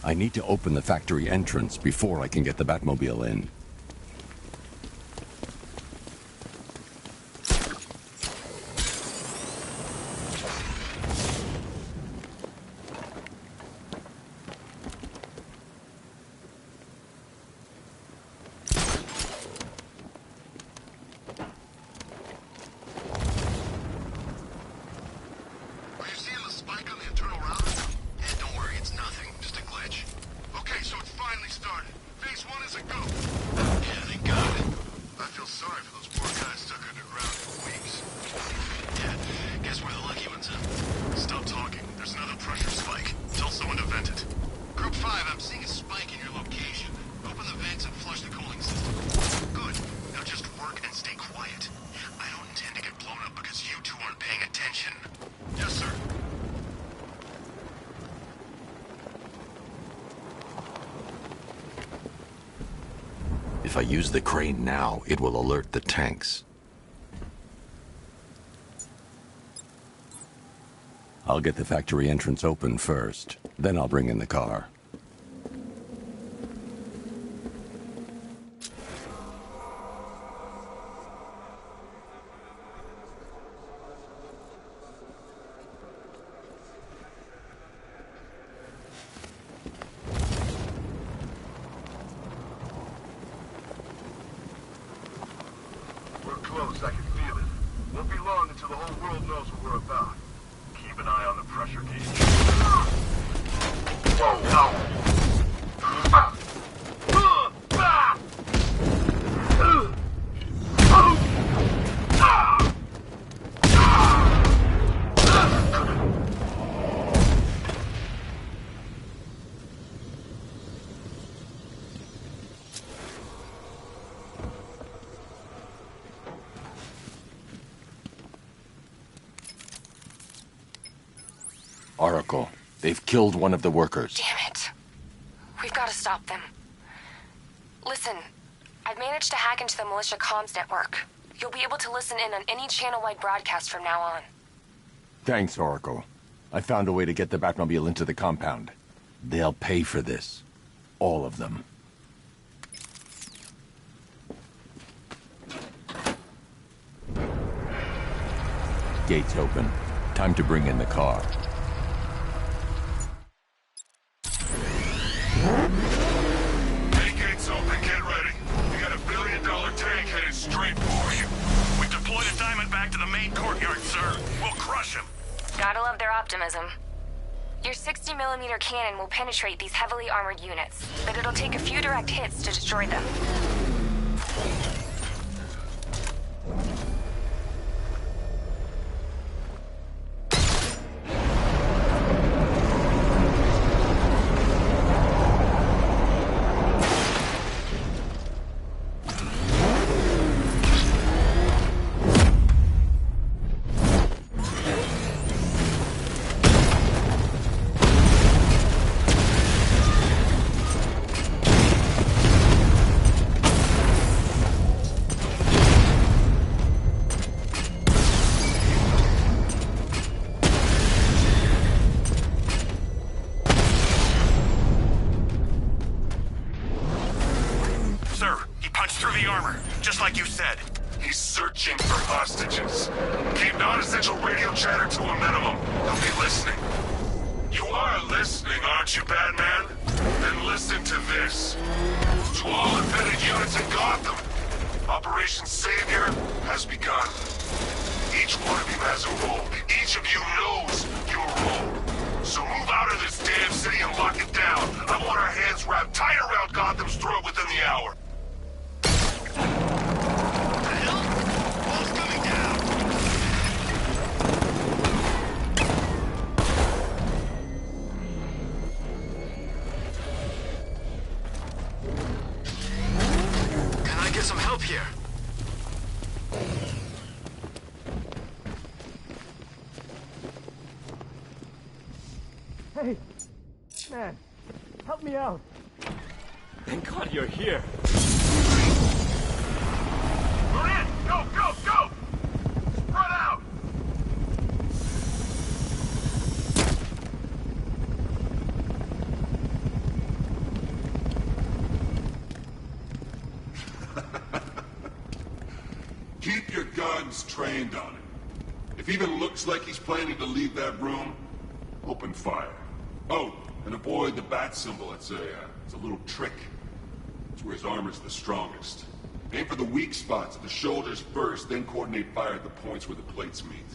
I need to open the factory entrance before I can get the Batmobile in.
Are you seeing the spike on the internal router? Eh, don't worry, it's nothing. Just a glitch. Okay, so it's finally started. Phase 1 is a go.
If I use the crane now, it will alert the tanks. I'll get the factory entrance open first, then I'll bring in the car.
We're close, I can feel it. Won't be long until the whole world knows what we're about. Keep an eye on the pressure gauge. Whoa, no!
Oracle, they've killed one of the workers.
Damn it. We've got to stop them. Listen, I've managed to hack into the militia comms network. You'll be able to listen in on any channel-wide broadcast from now on.
Thanks, Oracle. I found a way to get the Batmobile into the compound. They'll pay for this. All of them. Gates open. Time to bring in the car.
Hey, gates open, get ready. We got $1 billion tank headed straight for you. We deployed a Diamondback to the main courtyard, sir. We'll crush him.
Gotta love their optimism. Your 60mm cannon will penetrate these heavily armored units, but it'll take a few direct hits to destroy them.
Just like you said. He's searching for hostages. Keep non-essential radio chatter to a minimum. He'll be listening. You are listening, aren't you, Batman? Then listen to this. To all embedded units in Gotham, Operation Savior has begun. Each one of you has a role. Each of you knows your role. So move out of this damn city and lock it down. I want our hands wrapped tight around Gotham's throat within the hour.
Get some help here.
Hey, man, help me out.
Thank God you're here.
We're in! Go, go, go! Spread out!
Keep your guns trained on him. If even looks like he's planning to leave that room, open fire. Oh, and avoid the bat symbol. It's a little trick. It's where his armor's the strongest. Aim for the weak spots at the shoulders first, then coordinate fire at the points where the plates meet.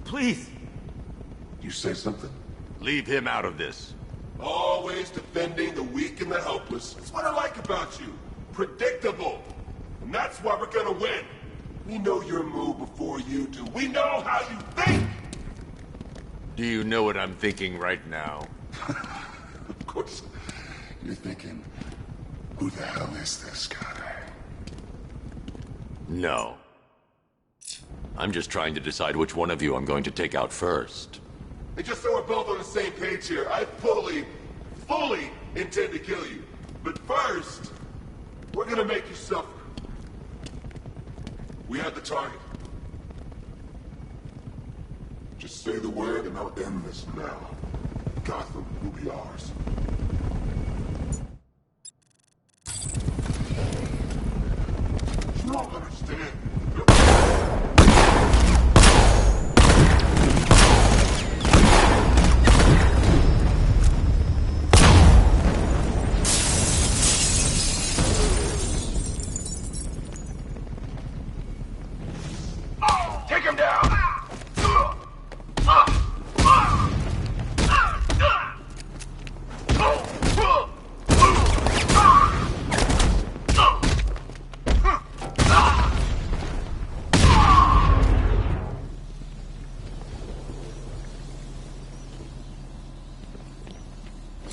Please!
You say something?
Leave him out of this.
Always defending the weak and the helpless. That's what I like about you. Predictable. And that's why we're gonna win. We know your move before you do. We know how you think!
Do you know what I'm thinking right now?
Of course. You're thinking, who the hell is this guy?
No. I'm just trying to decide which one of you I'm going to take out first.
And just so we're both on the same page here, I fully intend to kill you. But first, We're gonna make you suffer. We have the target. Just say the word and I'll end this now. Gotham will be ours. You don't understand.
Take him down!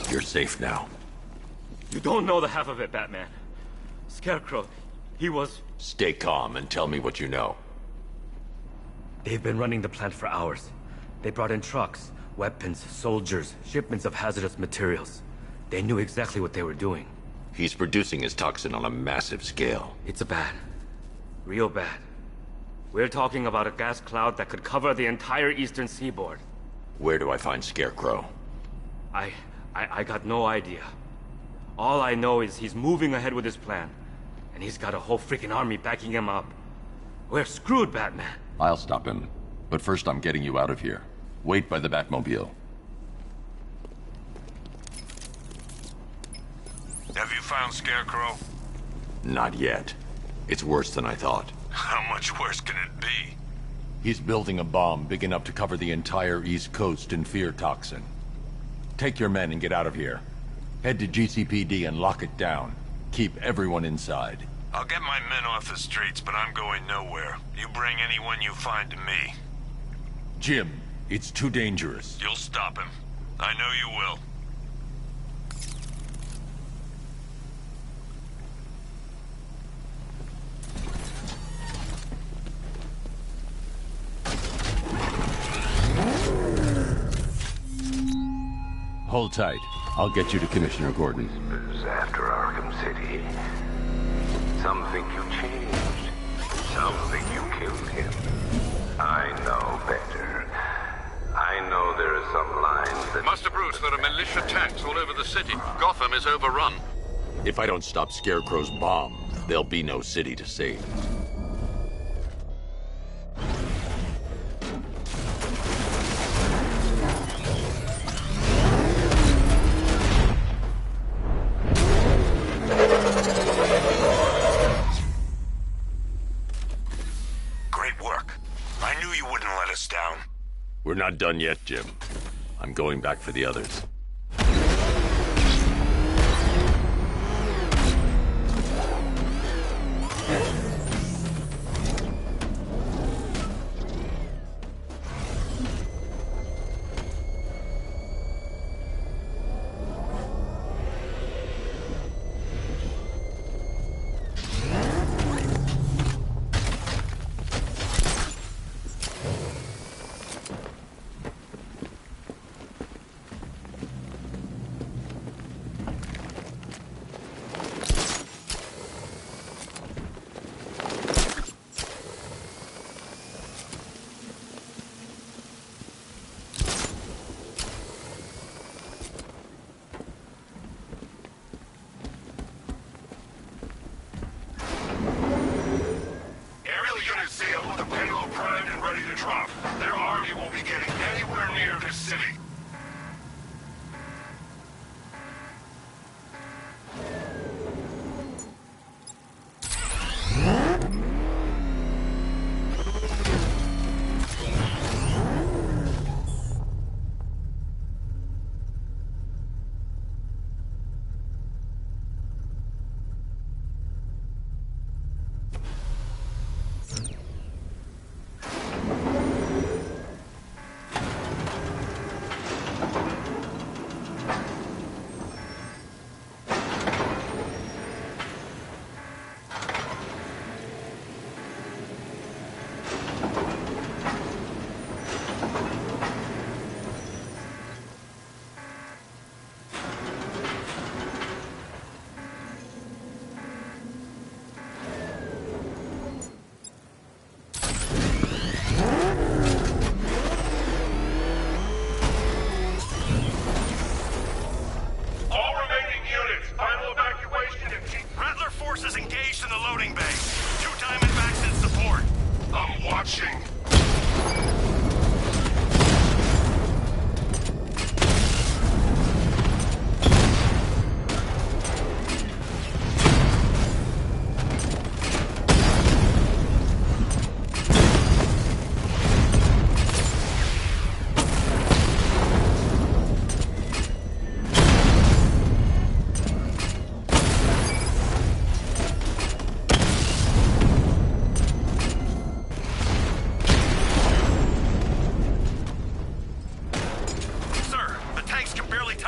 You're safe now.
You don't know the half of it, Batman. Scarecrow, he was...
Stay calm and tell me what you know.
They've been running the plant for hours. They brought in trucks, weapons, soldiers, shipments of hazardous materials. They knew exactly what they were doing.
He's producing his toxin on a massive scale.
It's bad. Real bad. We're talking about a gas cloud that could cover the entire eastern seaboard.
Where do I find Scarecrow?
I got no idea. All I know is he's moving ahead with his plan. And he's got a whole freaking army backing him up. We're screwed, Batman.
I'll stop him. But first I'm getting you out of here. Wait by the Batmobile.
Have you found Scarecrow?
Not yet. It's worse than I thought.
How much worse can it be?
He's building a bomb big enough to cover the entire East Coast in fear toxin. Take your men and get out of here. Head to GCPD and lock it down. Keep everyone inside.
I'll get my men off the streets, but I'm going nowhere. You bring anyone you find to me.
Jim, it's too dangerous.
You'll stop him. I know you will.
Hold tight. I'll get you to Commissioner Gordon.
After Arkham City. Some think you changed. Some think you killed him. I know better. I know there are some lines that...
Master Bruce, there are militia tanks all over the city. Gotham is overrun.
If I don't stop Scarecrow's bomb, there'll be no city to save. We're not done yet, Jim. I'm going back for the others.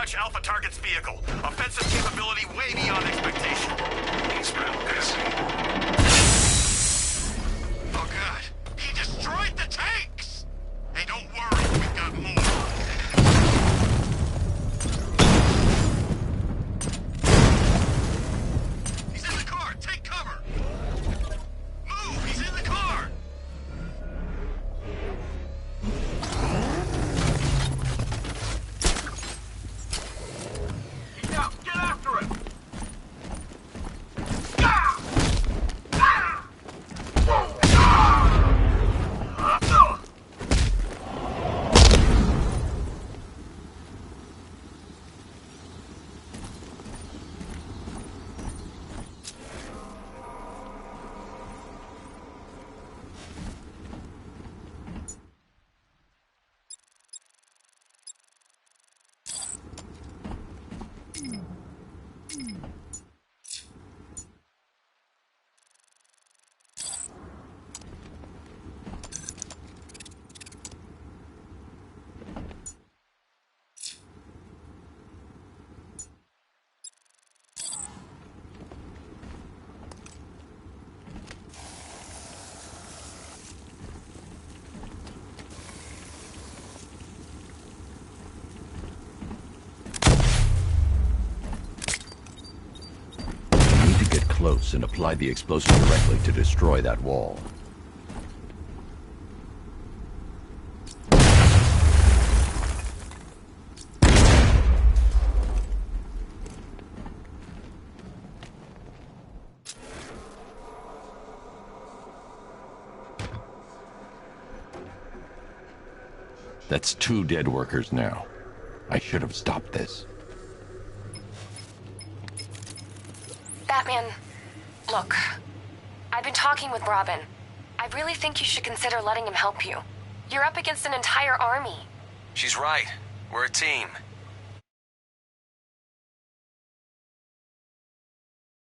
Watch Alpha Target's vehicle. Offensive capability way beyond expectation.
He's progressing.
Oh god, he destroyed the tanks! Hey, don't worry, we've got more. He's in the car, take cover! Move, he's in the car!
He's out, get after him!
Close and apply the explosive directly to destroy that wall. That's 2 dead workers now. I should have stopped this.
Batman, look. I've been talking with Robin. I really think you should consider letting him help you. You're up against an entire army.
She's right. We're a team.